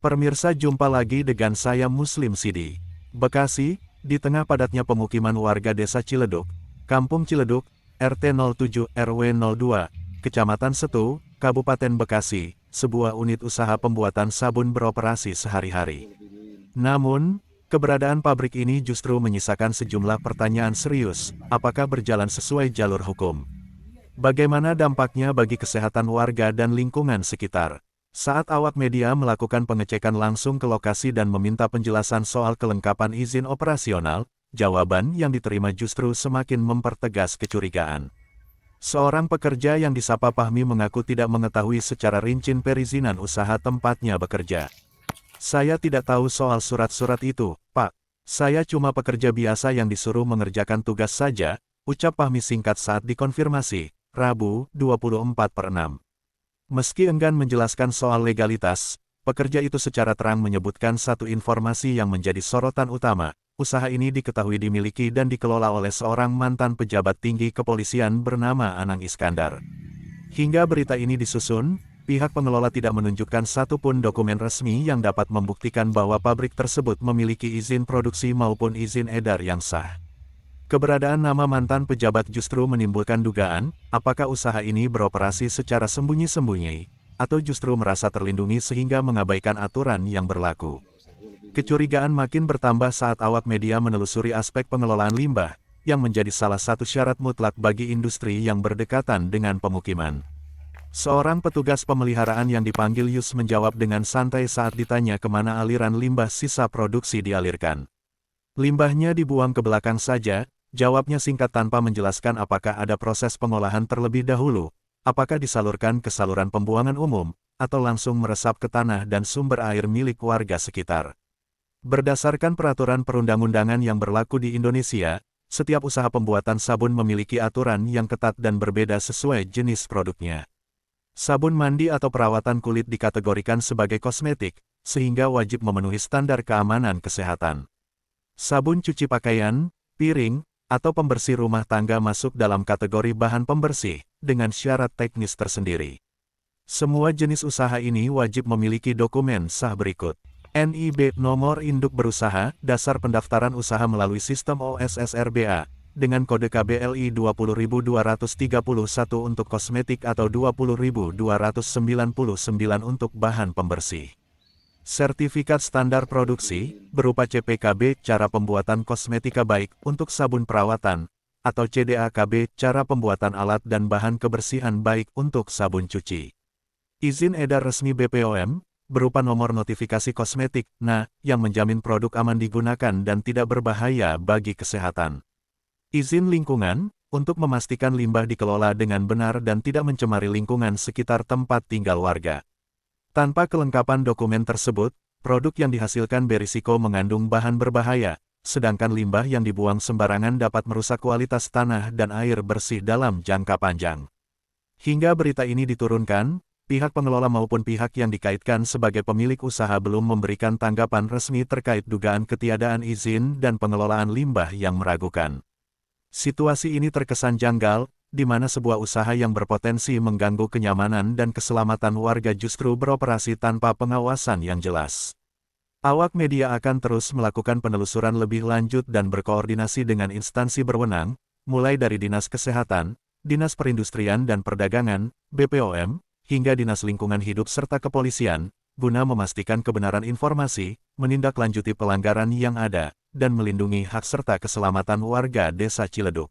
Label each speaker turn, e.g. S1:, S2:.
S1: Pemirsa, jumpa lagi dengan saya Muslim Sidi. Bekasi, di tengah padatnya pemukiman warga Desa Ciledug, Kampung Ciledug, RT 07 RW 02, Kecamatan Setu, Kabupaten Bekasi, sebuah unit usaha pembuatan sabun beroperasi sehari-hari. Namun, keberadaan pabrik ini justru menyisakan sejumlah pertanyaan serius, apakah berjalan sesuai jalur hukum? Bagaimana dampaknya bagi kesehatan warga dan lingkungan sekitar? Saat awak media melakukan pengecekan langsung ke lokasi dan meminta penjelasan soal kelengkapan izin operasional, jawaban yang diterima justru semakin mempertegas kecurigaan. Seorang pekerja yang disapa Fahmi mengaku tidak mengetahui secara rinci perizinan usaha tempatnya bekerja. "Saya tidak tahu soal surat-surat itu, Pak. Saya cuma pekerja biasa yang disuruh mengerjakan tugas saja," ucap Fahmi singkat saat dikonfirmasi, Rabu, 24/6. Meski enggan menjelaskan soal legalitas, pekerja itu secara terang menyebutkan satu informasi yang menjadi sorotan utama. Usaha ini diketahui dimiliki dan dikelola oleh seorang mantan pejabat tinggi kepolisian bernama Anang Iskandar. Hingga berita ini disusun, pihak pengelola tidak menunjukkan satupun dokumen resmi yang dapat membuktikan bahwa pabrik tersebut memiliki izin produksi maupun izin edar yang sah. Keberadaan nama mantan pejabat justru menimbulkan dugaan, apakah usaha ini beroperasi secara sembunyi-sembunyi, atau justru merasa terlindungi sehingga mengabaikan aturan yang berlaku. Kecurigaan makin bertambah saat awak media menelusuri aspek pengelolaan limbah, yang menjadi salah satu syarat mutlak bagi industri yang berdekatan dengan pemukiman. Seorang petugas pemeliharaan yang dipanggil Yus menjawab dengan santai saat ditanya kemana aliran limbah sisa produksi dialirkan. "Limbahnya dibuang ke belakang saja," jawabnya singkat tanpa menjelaskan apakah ada proses pengolahan terlebih dahulu, apakah disalurkan ke saluran pembuangan umum, atau langsung meresap ke tanah dan sumber air milik warga sekitar. Berdasarkan peraturan perundang-undangan yang berlaku di Indonesia, setiap usaha pembuatan sabun memiliki aturan yang ketat dan berbeda sesuai jenis produknya. Sabun mandi atau perawatan kulit dikategorikan sebagai kosmetik, sehingga wajib memenuhi standar keamanan kesehatan. Sabun cuci pakaian, piring, atau pembersih rumah tangga masuk dalam kategori bahan pembersih, dengan syarat teknis tersendiri. Semua jenis usaha ini wajib memiliki dokumen sah berikut. NIB Nomor Induk Berusaha, Dasar Pendaftaran Usaha melalui Sistem OSSRBA, dengan kode KBLI 20.231 untuk kosmetik atau 20.299 untuk bahan pembersih. Sertifikat standar produksi, berupa CPKB cara pembuatan kosmetika baik untuk sabun perawatan, atau CDAKB cara pembuatan alat dan bahan kebersihan baik untuk sabun cuci. Izin edar resmi BPOM, berupa nomor notifikasi kosmetik, yang menjamin produk aman digunakan dan tidak berbahaya bagi kesehatan. Izin lingkungan, untuk memastikan limbah dikelola dengan benar dan tidak mencemari lingkungan sekitar tempat tinggal warga. Tanpa kelengkapan dokumen tersebut, produk yang dihasilkan berisiko mengandung bahan berbahaya, sedangkan limbah yang dibuang sembarangan dapat merusak kualitas tanah dan air bersih dalam jangka panjang. Hingga berita ini diturunkan, pihak pengelola maupun pihak yang dikaitkan sebagai pemilik usaha belum memberikan tanggapan resmi terkait dugaan ketiadaan izin dan pengelolaan limbah yang meragukan. Situasi ini terkesan janggal, di mana sebuah usaha yang berpotensi mengganggu kenyamanan dan keselamatan warga justru beroperasi tanpa pengawasan yang jelas. Awak media akan terus melakukan penelusuran lebih lanjut dan berkoordinasi dengan instansi berwenang, mulai dari Dinas Kesehatan, Dinas Perindustrian dan Perdagangan, BPOM, hingga Dinas Lingkungan Hidup serta Kepolisian, guna memastikan kebenaran informasi, menindaklanjuti pelanggaran yang ada, dan melindungi hak serta keselamatan warga Desa Ciledug.